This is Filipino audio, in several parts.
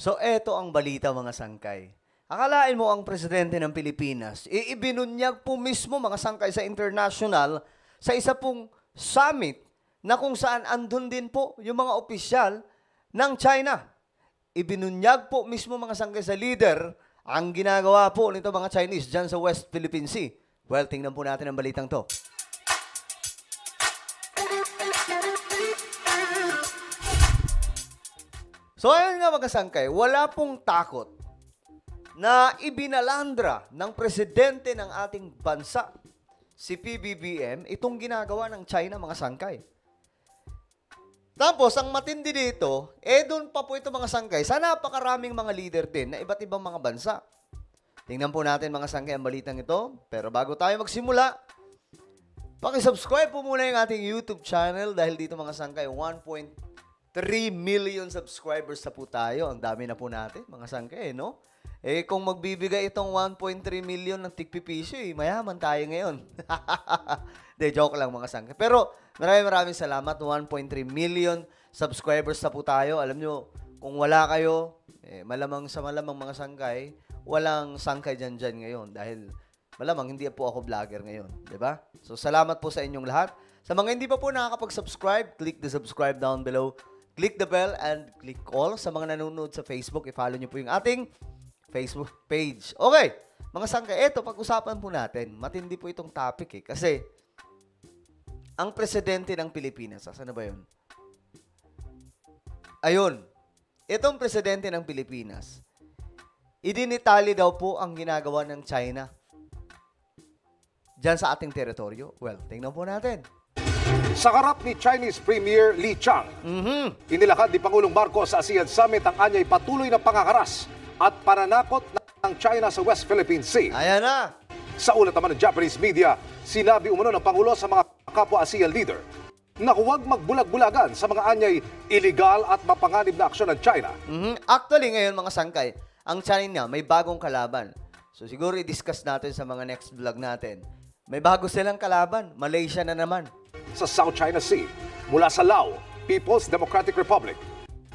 So, eto ang balita mga sangkay. Akalain mo ang presidente ng Pilipinas, ibinunyag po mismo mga sangkay sa international sa isa pong summit na kung saan andun din po yung mga opisyal ng China. Ibinunyag po mismo mga sangkay sa leader ang ginagawa po nito mga Chinese dyan sa West Philippine Sea. Well, tingnan po natin ang balitang to. So, ayun nga mga sangkay, wala pong takot na ibinalandra ng presidente ng ating bansa, si PBBM, itong ginagawa ng China mga sangkay. Tapos, ang matindi dito, doon pa po ito mga sangkay sa napakaraming mga leader din na iba't ibang mga bansa. Tingnan po natin mga sangkay ang balitang ito. Pero bago tayo magsimula, pakisubscribe po muna yung ating YouTube channel dahil dito mga sangkay, 1.3 million subscribers na po tayo. Ang dami na po natin mga sangkay, no? Kung magbibigay itong 1.3 million ng tigpipiso, mayaman tayo ngayon. De, joke lang mga sangkay. Pero maraming salamat. 1.3 million subscribers na po tayo. Alam nyo, kung wala kayo, malamang mga sangkay, walang sangkay dyan ngayon. Dahil malamang hindi po ako vlogger ngayon. Diba? So, salamat po sa inyong lahat. Sa mga hindi pa po nakakapag-subscribe, click the subscribe down below. Click the bell and click all. Sa mga nanonood sa Facebook, i-follow nyo po yung ating Facebook page. Okay, mga sangkay, eto, pag-usapan po natin. Matindi po itong topic kasi ang presidente ng Pilipinas, saan na ba yun? Ayun, itong presidente ng Pilipinas, idinitali daw po ang ginagawa ng China dyan sa ating teritoryo. Well, tingnan po natin. Sa harap ni Chinese Premier Li Chang, inilakad ni Pangulong Marcos sa ASEAN Summit ang anyay patuloy na pangakaras at pananakot ng China sa West Philippine Sea. Ayan na. Sa ulat naman ng Japanese media, sinabi umano ng Pangulo sa mga kapwa ASEAN leader na huwag magbulag-bulagan sa mga anyay iligal at mapanganib na aksyon ng China. Actually, ngayon mga sangkay, ang China may bagong kalaban. So siguro i-discuss natin sa mga next vlog natin. May bago silang kalaban. Malaysia na naman. Sa South China Sea, mula sa Lao, People's Democratic Republic.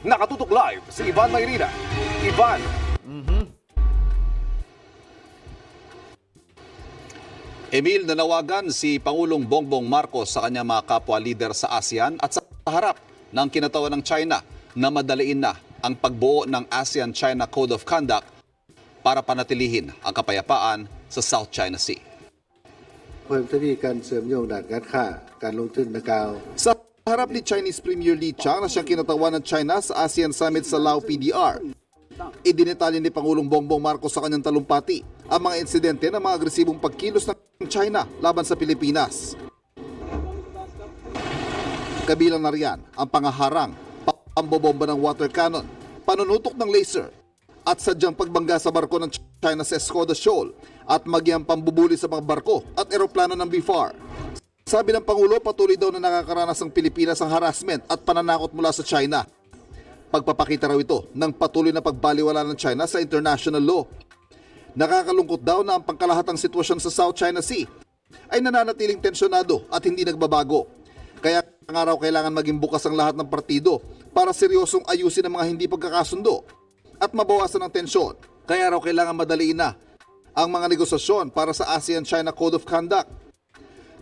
Nakatutok live si Ivan Mayrina. Ivan. Emil, nanawagan si Pangulong Bongbong Marcos sa kanyang mga kapwa-leader sa ASEAN at sa harap ng kinatawan ng China na madaliin na ang pagbuo ng ASEAN-China Code of Conduct para panatilihin ang kapayapaan sa South China Sea. Sa harap ni Chinese Premier Li Chang na siyang kinatawan ng China sa ASEAN Summit sa Lao PDR, idinitalya ni Pangulong Bongbong Marcos sa kanyang talumpati ang mga insidente ng mga agresibong pagkilos ng China laban sa Pilipinas. Kabilang na riyan ang pangaharang, pambobomba ng water cannon, panunutok ng laser, at sadyang pagbangga sa barko ng China sa Escoda Shoal at magyang pambubuli sa mga barko at eroplano ng BFAR. Sabi ng Pangulo, patuloy daw na nakakaranas ang Pilipinas ng harassment at pananakot mula sa China. Pagpapakita raw ito ng patuloy na pagbaliwala ng China sa international law. Nakakalungkot daw na ang pangkalahatang sitwasyon sa South China Sea ay nananatiling tensyonado at hindi nagbabago. Kaya nga raw kailangan maging bukas ang lahat ng partido para seryosong ayusin ang mga hindi pagkakasundo at mabawasan ang tensyon. Kaya raw kailangan madaliin na ang mga negosasyon para sa ASEAN-China Code of Conduct.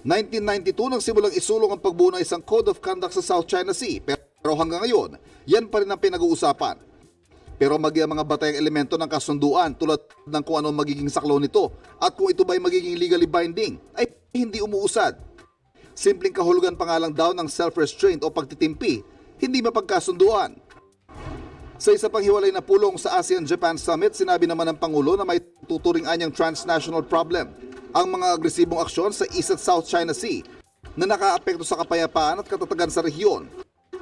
1992 nang simulang isulong ang pagbuo ng isang Code of Conduct sa South China Sea, pero hanggang ngayon, yan pa rin ang pinag-uusapan. Pero magyang mga batayang elemento ng kasunduan tulad ng kung ano magiging saklaw nito at kung ito ba ay magiging legally binding ay hindi umuusad. Simpleng kahulugan pa nga lang daw ng self-restraint o pagtitimpi, hindi mapagkasunduan. Sa isa pang hiwalay na pulong sa ASEAN-Japan Summit, sinabi naman ng Pangulo na may tuturing anyang transnational problem ang mga agresibong aksyon sa East at South China Sea na nakaapekto sa kapayapaan at katatagan sa rehiyon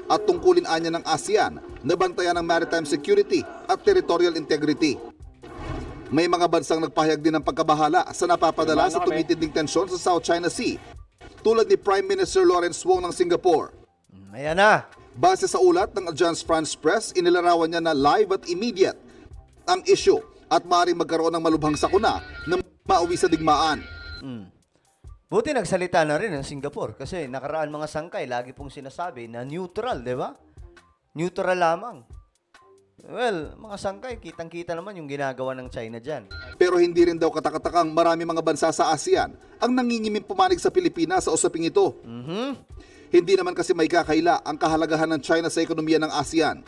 at tungkulin anya ng ASEAN na bantayan ng maritime security at territorial integrity. May mga bansang nagpahayag din ng pagkabahala sa napapadala sa tumitinding tensyon sa South China Sea, tulad ni Prime Minister Lawrence Wong ng Singapore. Ayan na. Base sa ulat ng Agence France Presse, inilarawan niya na live at immediate ang issue at maaaring magkaroon ng malubhang sakuna na mauwi sa digmaan. Buti nagsalita na rin ang Singapore kasi nakaraan mga sangkay, lagi pong sinasabi na neutral, di ba? Neutral lamang. Well, mga sangkay, kitang-kita naman yung ginagawa ng China dyan. Pero hindi rin daw katakatakang marami mga bansa sa ASEAN ang nangingiming pumanig sa Pilipinas sa usaping ito. Hindi naman kasi may kakaila ang kahalagahan ng China sa ekonomiya ng ASEAN.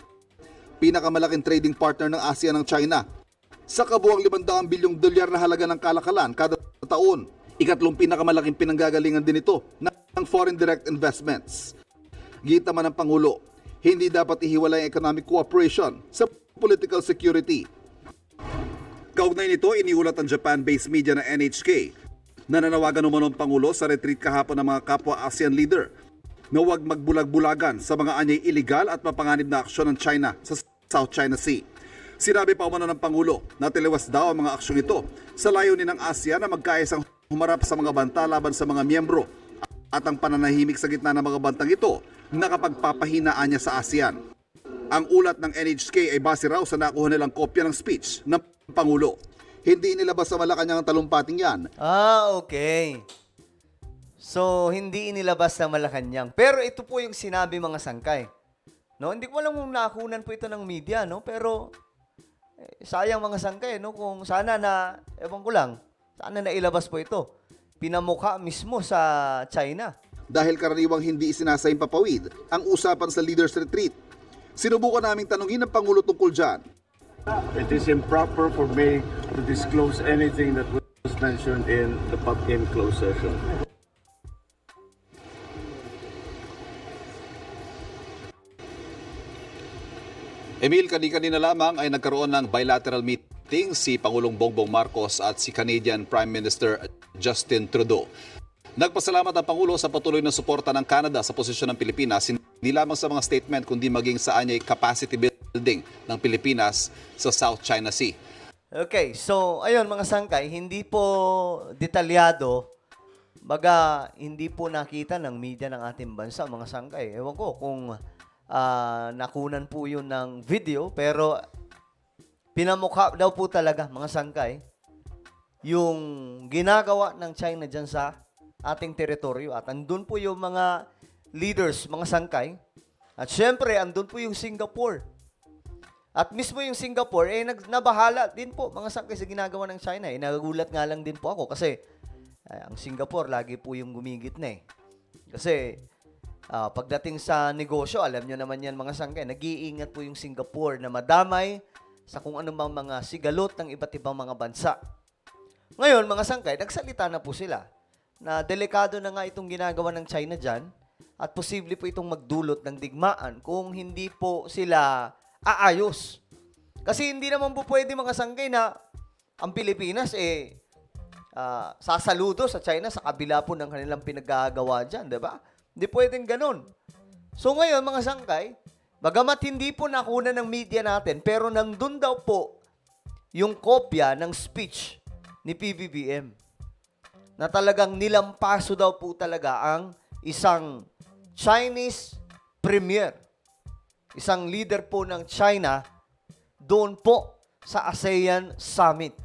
Pinakamalaking trading partner ng ASEAN ng China. Sa kabuang 500 bilyong dolyar na halaga ng kalakalan kada taon. Ikatlong pinakamalaking pinanggagalingan din ito ng foreign direct investments. Gita man ng Pangulo, hindi dapat ihiwalay ang economic cooperation sa political security. Kaugnay nito, iniulat ang Japan-based media na NHK na nanawagan umano ng Pangulo sa retreat kahapon ng mga kapwa ASEAN leader na huwag magbulag-bulagan sa mga anyay iligal at mapanganib na aksyon ng China sa South China Sea. Sinabi pa umano ng Pangulo na tiliwas daw ang mga aksyon ito sa layunin ng ASEAN na magkaisang humarap sa mga banta laban sa mga miyembro at ang pananahimik sa gitna ng mga bantang ito nakapagpapahinaan niya sa ASEAN. Ang ulat ng NHK ay base raw sa nakuha nilang kopya ng speech ng Pangulo. Hindi inilabas sa Malacanang ang talumpating yan. Okay. So, hindi inilabas ng Malacanang. Pero ito po yung sinabi mga sangkay. No, hindi ko alam kung nakunan po ito ng media, no? Pero sayang mga sangkay, no? Kung sana na, ewan ko lang, sana nailabas po ito. Pinamukha mismo sa China. Dahil karaniwang hindi isinasayang papawid ang usapan sa leaders retreat. Sinubukan naming tanungin ng Pangulo tungkol dyan. It is improper for me to disclose anything that was mentioned in the closed session. Emil, kanina lamang ay nagkaroon ng bilateral meeting si Pangulong Bongbong Marcos at si Canadian Prime Minister Justin Trudeau. Nagpasalamat ang Pangulo sa patuloy na suporta ng Canada sa posisyon ng Pilipinas, hindi lamang sa mga statement kundi maging sa anyay capacity building ng Pilipinas sa South China Sea. Okay, so ayun mga sangkay, hindi po detalyado, baga hindi po nakita ng media ng ating bansa mga sangkay. Ewan ko kung nakunan po yun ng video, pero pinamukha daw po talaga mga sangkay yung ginagawa ng China dyan sa ating teritoryo. At andun po yung mga leaders, mga sangkay. At syempre, andun po yung Singapore. At mismo yung Singapore, nabahala din po, mga sangkay, sa ginagawa ng China. Nagugulat nga lang din po ako kasi ang Singapore, lagi po yung gumigit na eh. Kasi pagdating sa negosyo, alam nyo naman yan mga sangkay, nag-iingat po yung Singapore na madamay sa kung anumang mga sigalot ng iba't ibang mga bansa. Ngayon, mga sangkay, nagsalita na po sila na delikado na nga itong ginagawa ng China dyan at posible po itong magdulot ng digmaan kung hindi po sila aayos. Kasi hindi naman po pwede mga sangkay na ang Pilipinas sasaludo sa China sa kabila po ng kanilang pinaggagawa dyan, di ba? Hindi pwedeng ganun. So ngayon mga sangkay, bagamat hindi po nakuna ng media natin, pero nandun daw po yung kopya ng speech ni PBBM na talagang nilampaso daw po talaga ang isang Chinese premier, isang leader po ng China doon po sa ASEAN Summit.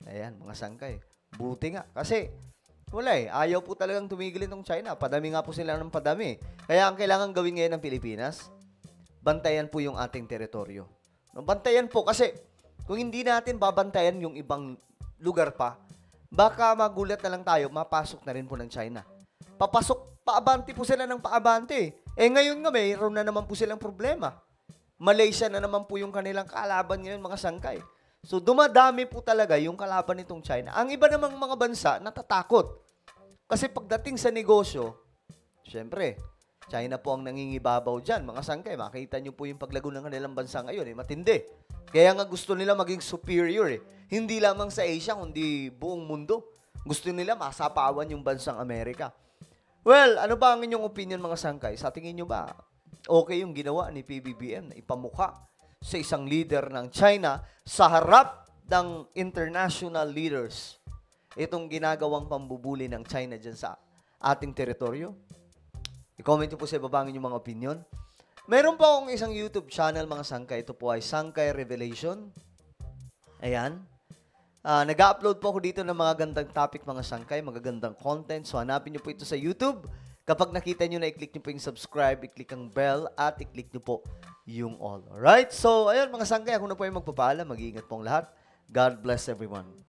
Ayan, mga sangkay. Buti nga. Kasi, wala ayaw po talagang tumigil itong China. Padami nga po sila ng padami. Kaya ang kailangan gawin ngayon ng Pilipinas, bantayan po yung ating teritoryo. No, bantayan po kasi kung hindi natin babantayan yung ibang lugar pa, baka magulat na lang tayo, mapasok na rin po ng China. Paabante po sila ng paabante. Ngayon nga, mayroon na naman po silang problema. Malaysia na naman po yung kanilang kalaban ngayon, mga sangkay. So, dumadami po talaga yung kalaban nitong China. Ang iba namang mga bansa, natatakot. Kasi pagdating sa negosyo, syempre, China po ang nangingibabaw dyan. Mga sangkay, makita nyo po yung paglago ng kanilang bansa ngayon. Matindi. Kaya nga gusto nila maging superior Hindi lamang sa Asia, kundi buong mundo. Gusto nila masapawan yung bansang Amerika. Well, ano ba ang inyong opinion mga sangkay? Sa tingin nyo ba, okay yung ginawa ni PBBM na ipamukha sa isang leader ng China sa harap ng international leaders itong ginagawang pambubuli ng China dyan sa ating teritoryo? I-comment nyo po sa ibaba ang inyong mga opinion. Meron pa akong isang YouTube channel mga sangkay. Ito po ay Sangkay Revelation. Ayan. Nag-upload po ako dito ng mga gandang topic mga sangkay, magagandang content. So hanapin nyo po ito sa YouTube. Kapag nakita nyo na, i-click nyo po yung subscribe, i-click ang bell, at i-click nyo po yung all. Alright? So, ayun mga sangkay, ako na po yung magpapaalam. Mag-iingat pong lahat. God bless everyone.